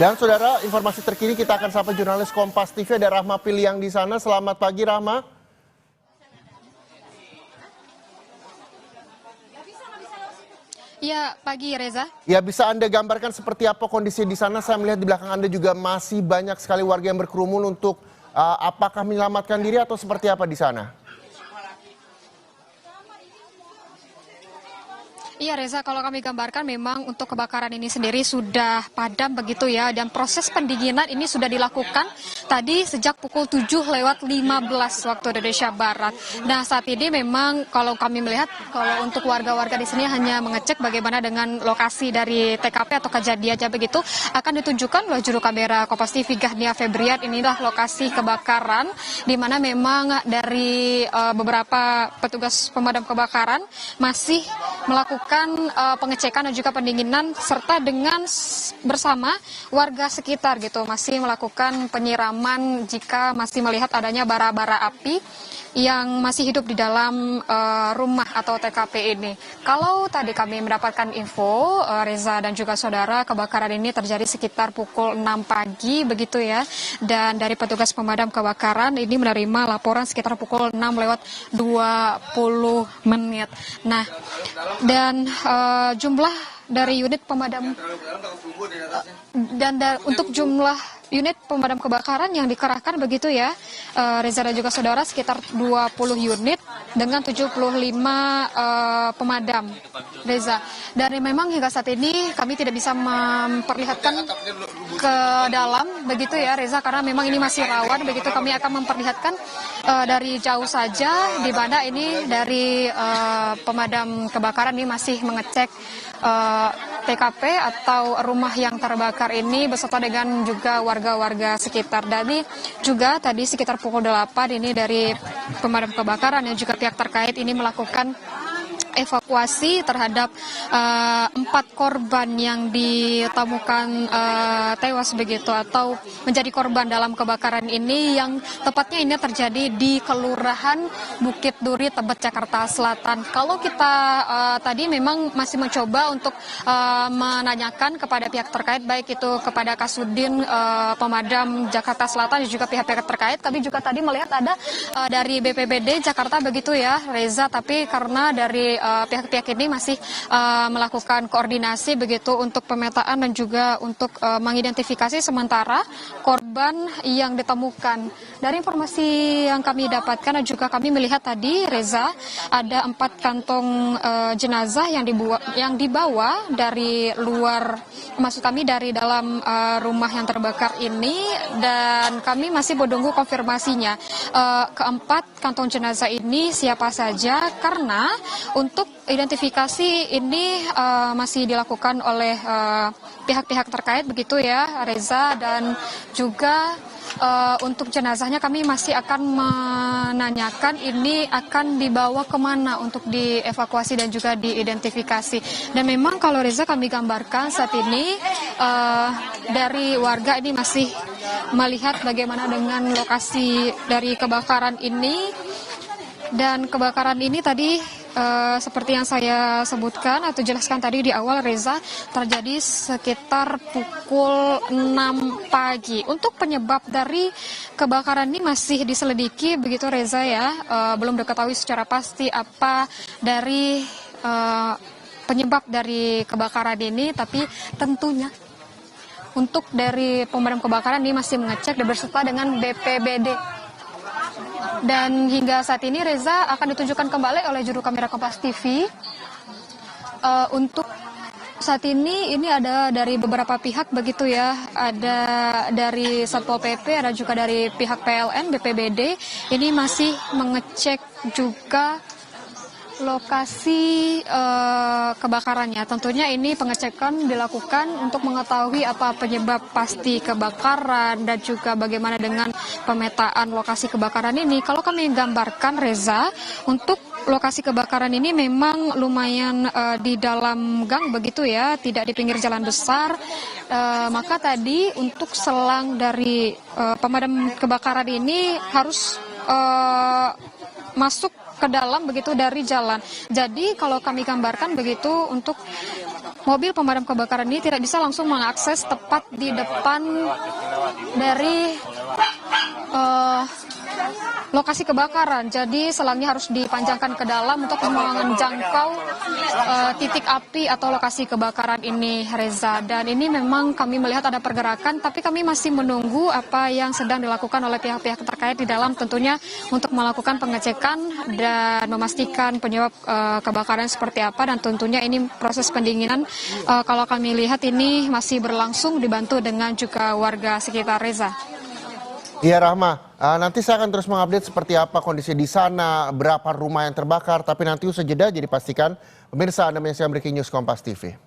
Dan saudara, informasi terkini kita akan sapa jurnalis Kompas TV, ada Rahma Piliang di sana. Selamat pagi Rahma. Ya, pagi Reza. Ya, bisa Anda gambarkan seperti apa kondisi di sana? Saya melihat di belakang Anda juga masih banyak sekali warga yang berkerumun untuk apakah menyelamatkan diri atau seperti apa di sana? Iya Reza, kalau kami gambarkan memang untuk kebakaran ini sendiri sudah padam begitu ya, dan proses pendinginan ini sudah dilakukan tadi sejak pukul 7:15 waktu Indonesia Barat. Nah, saat ini memang kalau kami melihat, kalau untuk warga-warga di sini hanya mengecek bagaimana dengan lokasi dari TKP atau kejadiannya begitu, akan ditunjukkan oleh juru kamera Kompas TV Gahnia Febrian. Inilah lokasi kebakaran di mana memang dari beberapa petugas pemadam kebakaran masih melakukan pengecekan dan juga pendinginan serta dengan bersama warga sekitar gitu, masih melakukan penyiraman jika masih melihat adanya bara-bara api yang masih hidup di dalam rumah atau TKP ini. Kalau tadi kami mendapatkan info, Reza dan juga saudara, kebakaran ini terjadi sekitar pukul 6 pagi begitu ya, dan dari petugas pemadam kebakaran ini menerima laporan sekitar pukul 6:20. Nah, dan jumlah dari unit pemadam untuk jumlah unit pemadam kebakaran yang dikerahkan begitu ya, Reza dan juga saudara, sekitar 20 unit dengan 75 pemadam, Reza. Dan memang hingga saat ini kami tidak bisa memperlihatkan ke dalam begitu ya Reza, karena memang ini masih rawan begitu. Kami akan memperlihatkan dari jauh saja di mana ini dari pemadam kebakaran ini masih mengecek TKP atau rumah yang terbakar ini beserta dengan juga warga-warga sekitar. Dan juga tadi sekitar pukul 8 ini dari pemadam kebakaran dan juga pihak terkait ini melakukan evakuasi terhadap 4 korban yang ditemukan tewas begitu atau menjadi korban dalam kebakaran ini, yang tepatnya ini terjadi di Kelurahan Bukit Duri, Tebet, Jakarta Selatan. Kalau kita tadi memang masih mencoba untuk menanyakan kepada pihak terkait, baik itu kepada Kasudin Pemadam Jakarta Selatan dan juga pihak-pihak terkait. Kami juga tadi melihat ada dari BPBD Jakarta begitu ya Reza, tapi karena dari pihak-pihak ini masih melakukan koordinasi begitu untuk pemetaan dan juga untuk mengidentifikasi sementara korban yang ditemukan. Dari informasi yang kami dapatkan dan juga kami melihat tadi Reza, ada 4 kantong jenazah yang dibawa dari luar, maksud kami dari dalam rumah yang terbakar ini, dan kami masih menunggu konfirmasinya keempat kantong jenazah ini siapa saja, karena untuk identifikasi ini masih dilakukan oleh pihak-pihak terkait begitu ya Reza, dan juga untuk jenazahnya kami masih akan menanyakan ini akan dibawa kemana untuk dievakuasi dan juga diidentifikasi. Dan memang kalau Reza kami gambarkan saat ini dari warga ini masih melihat bagaimana dengan lokasi dari kebakaran ini. Dan kebakaran ini tadi seperti yang saya sebutkan atau jelaskan tadi di awal Reza, terjadi sekitar pukul 6 pagi. Untuk penyebab dari kebakaran ini masih diselidiki begitu Reza ya, belum diketahui secara pasti apa dari penyebab dari kebakaran ini, tapi tentunya untuk dari pemadam kebakaran ini masih mengecek dan berserta dengan BPBD. Dan hingga saat ini Reza akan ditunjukkan kembali oleh juru kamera Kompas TV. Untuk saat ini ada dari beberapa pihak begitu ya, ada dari Satpol PP, ada juga dari pihak PLN, BPBD. Ini masih mengecek juga lokasi kebakarannya. Tentunya ini pengecekan dilakukan untuk mengetahui apa penyebab pasti kebakaran dan juga bagaimana dengan pemetaan lokasi kebakaran ini. Kalau kami gambarkan Reza, untuk lokasi kebakaran ini memang lumayan di dalam gang begitu ya, tidak di pinggir jalan besar. Maka tadi untuk selang dari pemadam kebakaran ini harus masuk ke dalam begitu dari jalan. Jadi kalau kami gambarkan begitu, untuk mobil pemadam kebakaran ini tidak bisa langsung mengakses tepat di depan dari lokasi kebakaran. Jadi selangnya harus dipanjangkan ke dalam untuk menjangkau titik api atau lokasi kebakaran ini, Reza. Dan ini memang kami melihat ada pergerakan, tapi kami masih menunggu apa yang sedang dilakukan oleh pihak-pihak terkait di dalam, tentunya untuk melakukan pengecekan dan memastikan penyebab kebakaran seperti apa. Dan tentunya ini proses pendinginan, kalau kami lihat ini masih berlangsung, dibantu dengan juga warga sekitar, Reza. Iya Rahma, nanti saya akan terus mengupdate seperti apa kondisi di sana, berapa rumah yang terbakar, tapi nanti usai jeda jadi pastikan pemirsa Anda menyaksikan Breaking News Kompas TV.